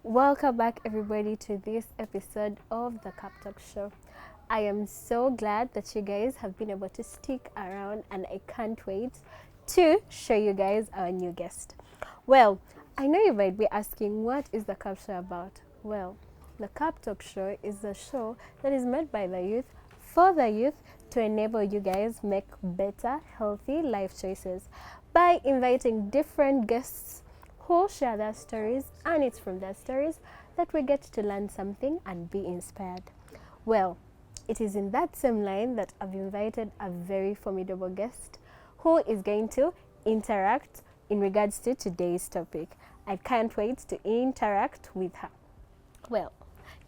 Welcome back, everybody, to this episode of the Cuptalk show. I am so glad that you guys have been able to stick around, and I can't wait to show you guys our new guest. Well, I know you might be asking, what is the Cup show about? Well, the Cuptalk show is a show that is made by the youth for the youth to enable you guys make better, healthy life choices by inviting different guests who share their stories, and it's from their stories that we get to learn something and be inspired. Well, it is in that same line that I've invited a very formidable guest who is going to interact in regards to today's topic. I can't wait to interact with her. Well,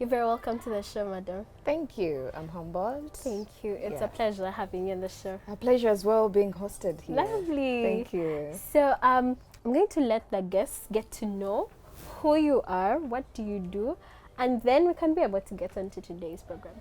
you're very welcome to the show, madam. Thank you. I'm humbled. Thank you. It's a pleasure having you on the show. A pleasure as well being hosted here. Lovely. Thank you. So I'm going to let the guests get to know who you are, what do you do, and then we can be able to get into today's program.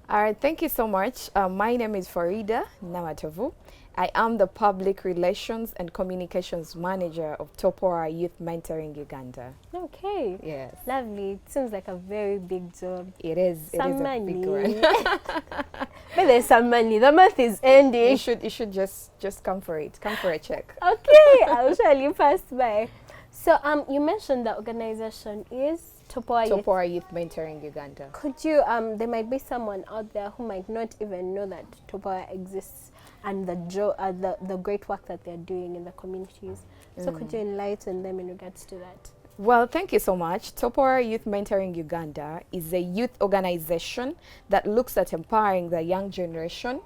All right, thank you so much. My name is Farida Namatovu. I am the Public Relations and Communications Manager of Topora Youth Mentoring Uganda. Okay. Yes. Lovely. It seems like a very big job. It is. Some it is money. a big one. But there's some money. The month is ending. You should just come for it. Come for a check. Okay, I'll surely pass by. So you mentioned the organization is Topora Youth Mentoring Uganda. Could you there might be someone out there who might not even know that Topora exists and the great work that they're doing in the communities. So could you enlighten them in regards to that? Well, thank you so much. Topora Youth Mentoring Uganda is a youth organization that looks at empowering the young generation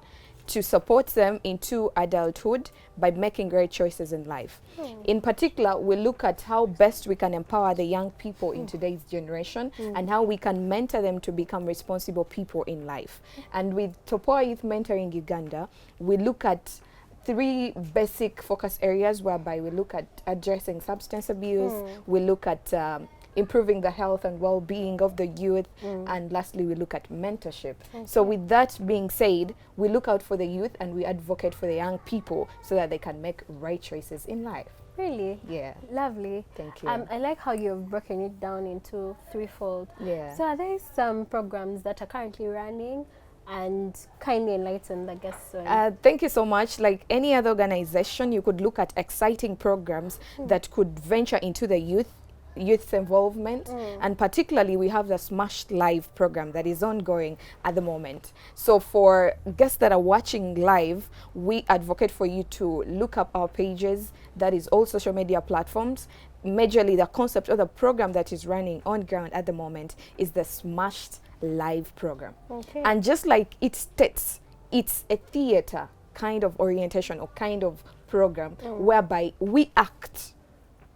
to support them into adulthood by making great choices in life. In particular, we look at how best we can empower the young people in today's generation and how we can mentor them to become responsible people in life. And with Topora Youth Mentoring Uganda, we look at three basic focus areas whereby we look at addressing substance abuse, we look at improving the health and well-being of the youth, and lastly we look at mentorship. So with that being said, we look out for the youth and we advocate for the young people so that they can make right choices in life. Really? Yeah. Lovely. Thank you. I like how you've broken it down into threefold. Yeah. So are there some programs that are currently running, and kindly enlighten the guests on? Thank you so much. Like any other organization, you could look at exciting programs that could venture into the youth's involvement, and particularly we have the Smashed Live program that is ongoing at the moment. So for guests that are watching live, we advocate for you to look up our pages, that is all social media platforms. Majorly the concept of the program that is running on ground at the moment is the Smashed Live program. Okay. And just like it states, it's a theater kind of orientation or kind of program whereby we act.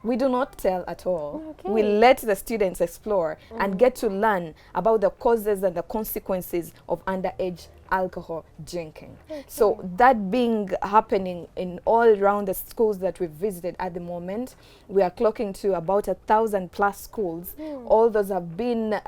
We do not tell at all. Okay. We let the students explore and get to learn about the causes and the consequences of underage alcohol drinking. Okay. So that being happening in all around the schools that we've visited at the moment, we are clocking to about 1,000+ schools. All those have been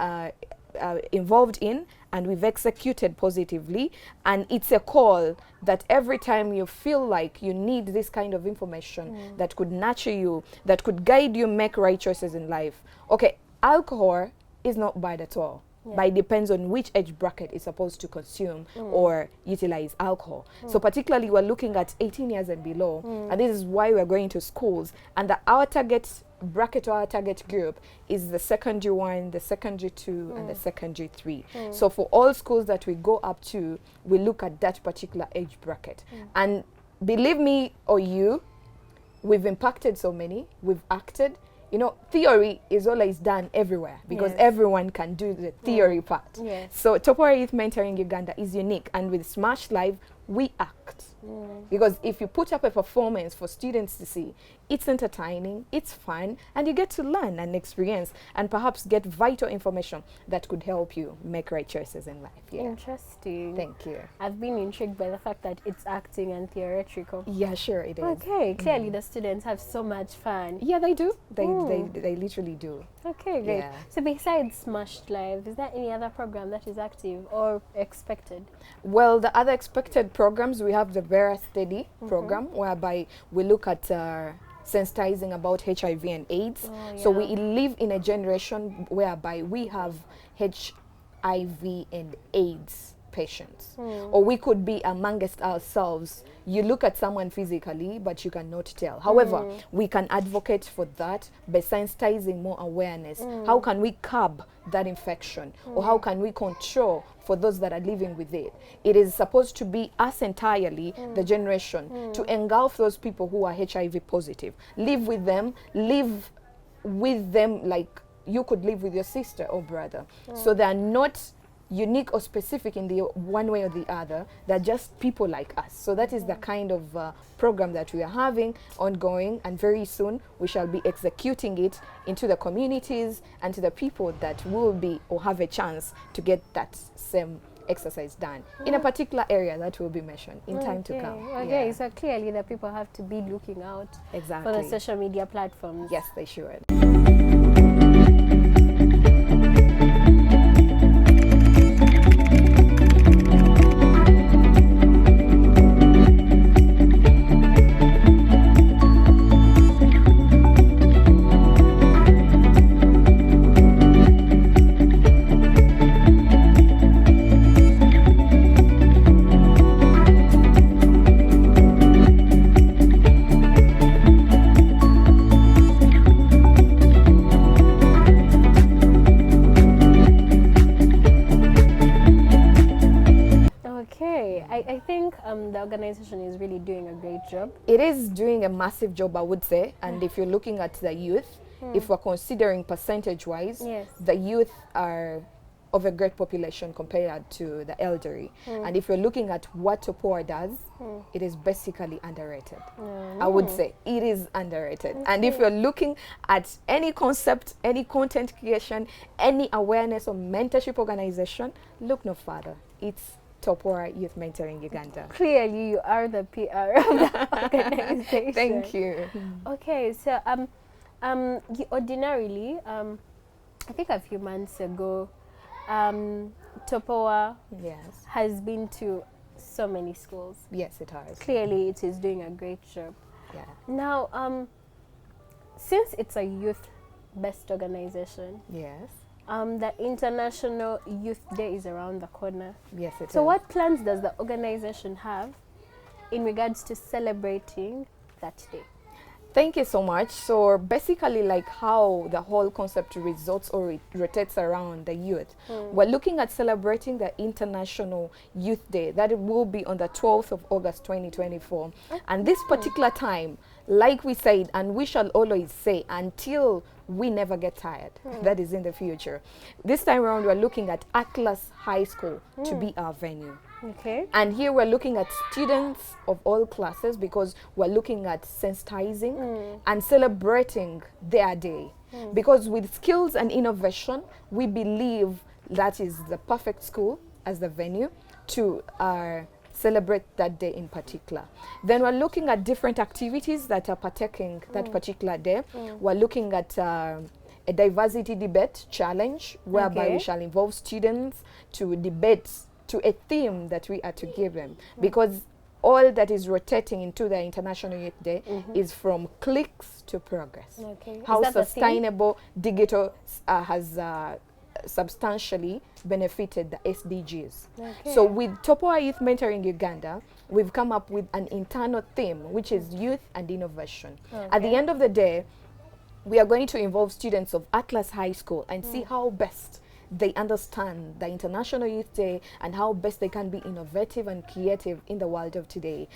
involved in, and we've executed positively. And it's a call that every time you feel like you need this kind of information that could nurture you, that could guide you make right choices in life. Okay, alcohol is not bad at all. But it depends on which age bracket is supposed to consume or utilize alcohol. So particularly we're looking at 18 years and below, and this is why we're going to schools. And our target bracket, or our target group, is the secondary 1, the secondary 2, and the secondary 3. So for all schools that we go up to, we look at that particular age bracket. And believe me or you, we've impacted so many, we've acted. You know, theory is always done everywhere because everyone can do the theory part. Yes. So Topora Youth Mentoring Uganda is unique, and with Smash Live, we act. Because if you put up a performance for students to see, it's entertaining, it's fun, and you get to learn and experience and perhaps get vital information that could help you make right choices in life. Yeah. Interesting. Thank you. I've been intrigued by the fact that it's acting and theatrical. Yeah, sure it is. Okay, clearly the students have so much fun. Yeah, they do. They literally do. Okay, great. Yeah. So besides Smashed Live, is there any other program that is active or expected? Well, the other expected programs, we have the Vera Steady program, whereby we look at sensitizing about HIV and AIDS. So we live in a generation whereby we have HIV and AIDS patients, or we could be amongst ourselves. You look at someone physically, but you cannot tell. However, we can advocate for that by sensitizing more awareness. How can we curb that infection, or how can we control for those that are living with it? It is supposed to be us entirely, the generation, to engulf those people who are HIV positive. Live with them like you could live with your sister or brother. So they are not unique or specific in the one way or the other. They're just people like us. So that is the kind of program that we are having ongoing, and very soon we shall be executing it into the communities and to the people that will be or have a chance to get that same exercise done in a particular area that will be mentioned in time to come. Okay, so clearly the people have to be looking out for the social media platforms. Yes, they should. I think the organization is really doing a great job. It is doing a massive job, I would say. And if you're looking at the youth, if we're considering percentage-wise, the youth are of a great population compared to the elderly. And if you're looking at what Topoa does, it is basically underrated. I would say it is underrated. And if you're looking at any concept, any content creation, any awareness or mentorship organization, look no further. It's Topoa Youth Mentoring Uganda. Clearly, you are the PR of the organization. Thank you. Okay, so ordinarily, I think a few months ago, Topoa has been to so many schools. Yes, it has. Clearly, it is doing a great job. Yeah. Now, since it's a youth-based organization, yes, the International Youth Day is around the corner. Yes, it is. So what plans does the organization have in regards to celebrating that day? Thank you so much. So basically, like how the whole concept results or rotates around the youth, we're looking at celebrating the International Youth Day. That will be on the 12th of August 2024. And this particular time, like we said, and we shall always say until we never get tired, that is in the future. This time around, we're looking at Atlas High School to be our venue. Okay. And here we're looking at students of all classes because we're looking at sensitizing and celebrating their day. Because with skills and innovation, we believe that is the perfect school as the venue to celebrate that day in particular. Then we're looking at different activities that are partaking that particular day. We're looking at a diversity debate challenge whereby we shall involve students to debate to a theme that we are to give them, because all that is rotating into the International Youth Day is from clicks to progress. Okay. How sustainable digital has substantially benefited the SDGs. Okay. So with Topoa Youth Mentoring Uganda, we've come up with an internal theme, which is youth and innovation. Okay. At the end of the day, we are going to involve students of Atlas High School and see how best they understand the International Youth Day and how best they can be innovative and creative in the world of today.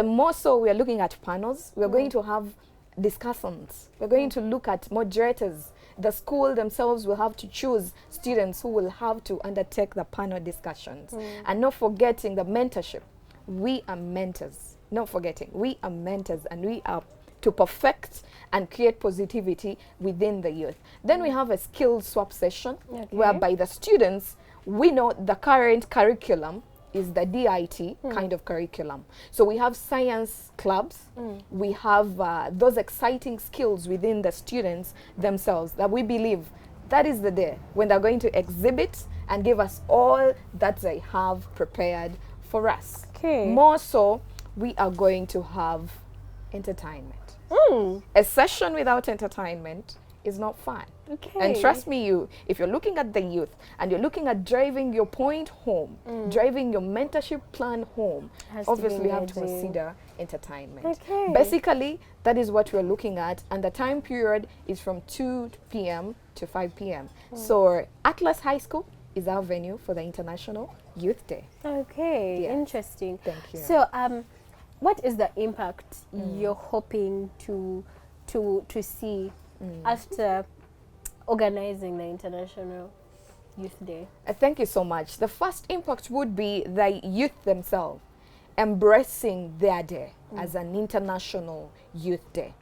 More so, we are looking at panels. We're going to have discussions. We're going to look at moderators. The school themselves will have to choose students who will have to undertake the panel discussions. And not forgetting the mentorship we are mentors. Not forgetting, we are mentors, and we are to perfect and create positivity within the youth. Then we have a skill swap session, whereby the students, we know the current curriculum is the DIT kind of curriculum. So we have science clubs, we have those exciting skills within the students themselves that we believe that is the day when they're going to exhibit and give us all that they have prepared for us. More so, we are going to have entertainment. A session without entertainment is not fun. And trust me, if you're looking at the youth and you're looking at driving your point home, driving your mentorship plan home, obviously you have to consider entertainment. Basically, that is what we're looking at, and the time period is from 2 p.m. to 5 p.m. So Atlas High School is our venue for the International Youth Day. Interesting. Thank you. So what is the impact you're hoping to see after organizing the International Youth Day? Thank you so much. The first impact would be the youth themselves embracing their day as an International Youth Day.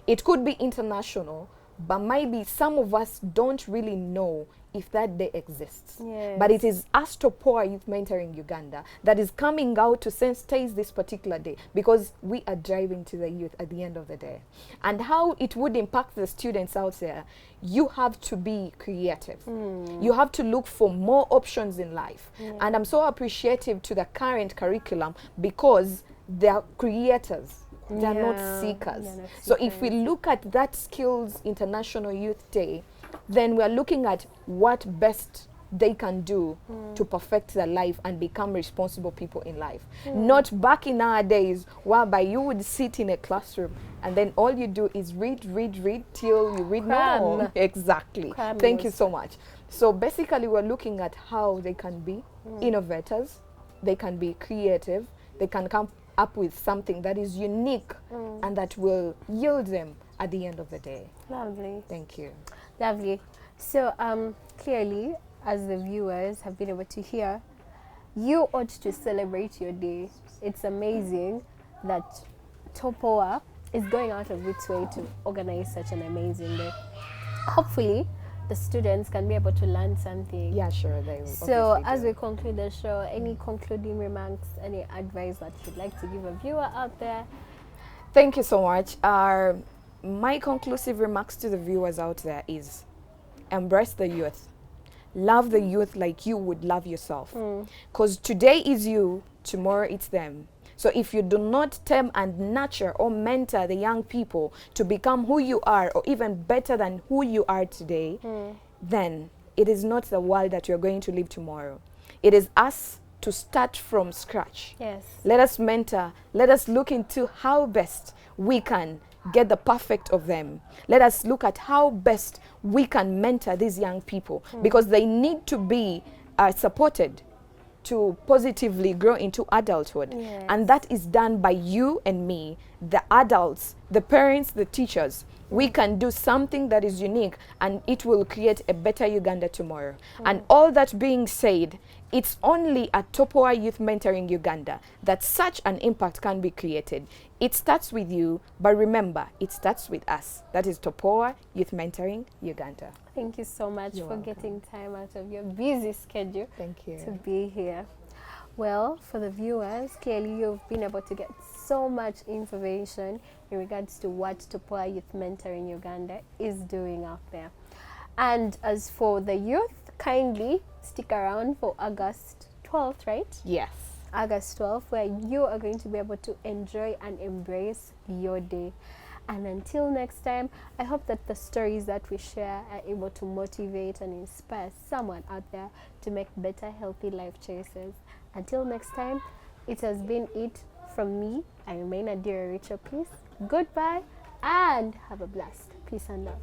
It could be international, but maybe some of us don't really know if that day exists. But it is us Topoa Youth Mentoring Uganda that is coming out to sensitize this particular day, because we are driving to the youth at the end of the day. And how it would impact the students out there, you have to be creative. You have to look for more options in life. And I'm so appreciative to the current curriculum, because they're creators. They're not seekers. So if we look at that Skills International Youth Day, then we're looking at what best they can do to perfect their life and become responsible people in life. Not back in our days whereby you would sit in a classroom and then all you do is read till you read no more. Exactly. Thank you so much. So basically we're looking at how they can be innovators, they can be creative, they can come up with something that is unique and that will yield them at the end of the day. Lovely. Thank you. Lovely. So clearly, as the viewers have been able to hear, you ought to celebrate your day. It's amazing that Topoa is going out of its way to organize such an amazing day. Hopefully, the students can be able to learn something. Yeah, sure. They will. So as we conclude the show, any concluding remarks, any advice that you'd like to give a viewer out there? Thank you so much. My conclusive remarks to the viewers out there is embrace the youth. Love the youth like you would love yourself. Because today is you, tomorrow it's them. So if you do not tame and nurture or mentor the young people to become who you are, or even better than who you are today, then it is not the world that you're going to live tomorrow. It is us to start from scratch. Let us mentor. Let us look into how best we can get the perfect of them. Let us look at how best we can mentor these young people, because they need to be supported to positively grow into adulthood. And that is done by you and me, the adults, the parents, the teachers. We can do something that is unique, and it will create a better Uganda tomorrow. And all that being said, it's only at Topoa Youth Mentoring Uganda that such an impact can be created. It starts with you, but remember, it starts with us. That is Topoa Youth Mentoring Uganda. Thank you so much for getting time out of your busy schedule to be here. Well, for the viewers, clearly you've been able to get so much information in regards to what Topoa Youth Mentoring Uganda is doing out there. And as for the youth, kindly stick around for August 12th, right? Yes. August 12th, where you are going to be able to enjoy and embrace your day. And until next time, I hope that the stories that we share are able to motivate and inspire someone out there to make better, healthy life choices. Until next time, it has been it from me. I remain Adira Rachel. Peace. Goodbye and have a blast. Peace and love.